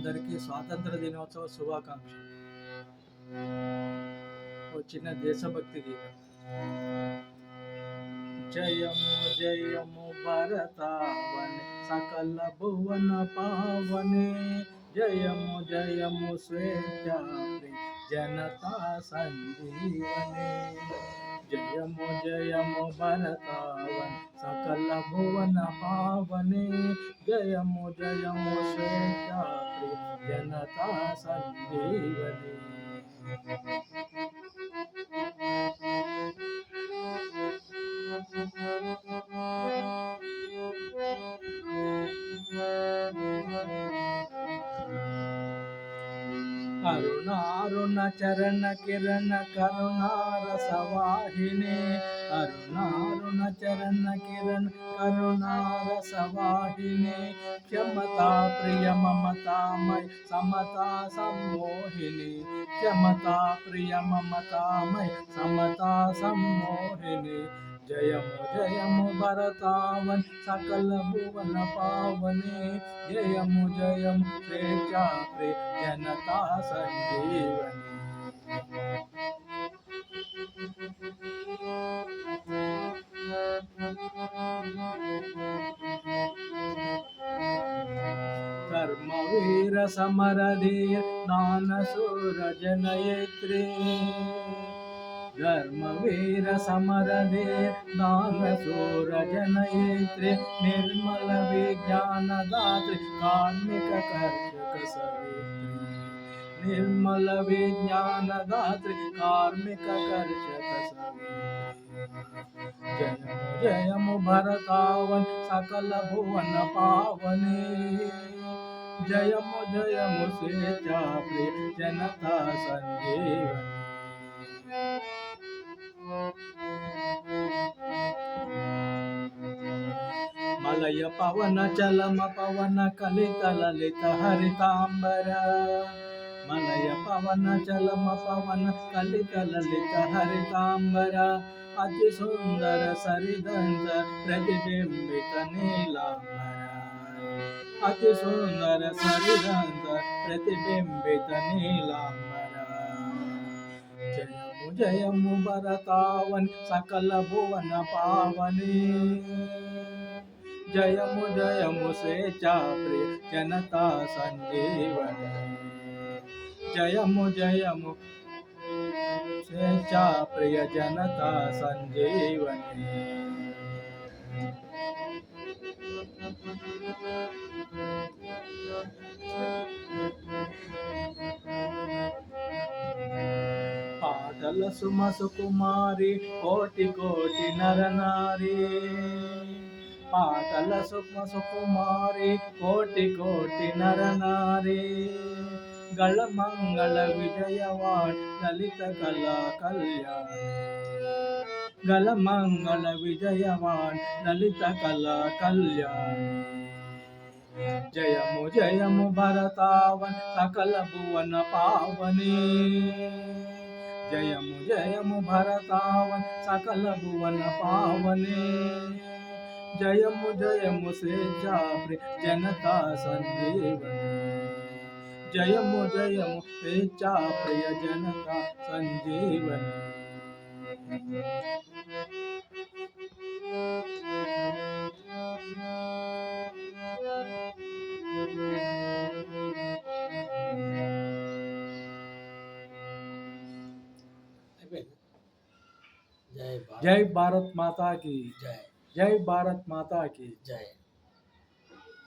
అందరికీ స్వాతంత్ర దినోత్సవ శుభాకాంక్షలు. ఓ చిన్న దేశభక్తి గీతం. జయము జయము భరతావని సకల భువన పావని, జయము జయము స్వేచ్ఛాప్రి జనతా సంజీవని. జయము జయము భరతావని సకల భువన పావని, జయము జయము స్వేచ్ఛాప్రి జనతా సంజీవని. అరుణారుణ చరణ కిరణ కరుణారసవాహిని, అరుణారుణ చరణ కిరణ కరుణారసవాహిని, క్షమతా ప్రియ మమతామయ సమతా సమ్మోహిని, క్షమతా ప్రియ మమతామయ సమతా సమ్మోహిని. జయము జయము భరతావని సకల భువన పావని, జయము జయము స్వేచ్ఛాప్రి జనతా సంజీవని. కర్మవీర సమరధీర్ జ్ఞానశూర జనయత్రి, ధర్మవీర సమరధీర్ జ్ఞానశూర జనయత్రి, నిర్మల విజ్ఞానదాత్రి కార్మిక కర్షక సవిత్రి, నిర్మల విజ్ఞానదాత్రి కార్మిక కర్షక సవిత్రి. జయము జయము భరతావని సకల భువన పావని, జయము జయము స్వేచ్ఛాప్రి జనతా సంజీవని. మలయ పవన చలమ పవన కలిత లలిత హరితాంబర, మలయ పవన చలమ పవన కలిత లలిత హరితాంబర, అతి సుందర సరిదంత ప్రతిబింబిత నీలాంబర, అతి సుందర సరిదంత ప్రతిబింబిత నీలాంబర. జయము జయము భరతావని సకల భువన పావని, జయము జయము స్వేచ్ఛాప్రియ జనతా సంజీవని, జయము జయము స్వేచ్ఛాప్రియ జనతా సంజీవని. పాటల సుమ సుకుమారి కోటి కోటి నరనారి, పాటల సుమ సుకుమారి కోటి కోటి నరనారి, గళ మంగళ విజయవాణి లలిత కళా కళ్యాణి, గళ మంగళ విజయవాణి లలిత కళా కళ్యాణి. జయము జయము భరతావని సకల భువన పావని, జయము జయము భరతావని సకల భువన పావని, జయము జయము స్వేచ్ఛాప్రి జనతా సంజీవని, జయము జయము స్వేచ్ఛాప్రియ జనతా సంజీవని. जय भारत माता की जय, जय भारत माता की जय.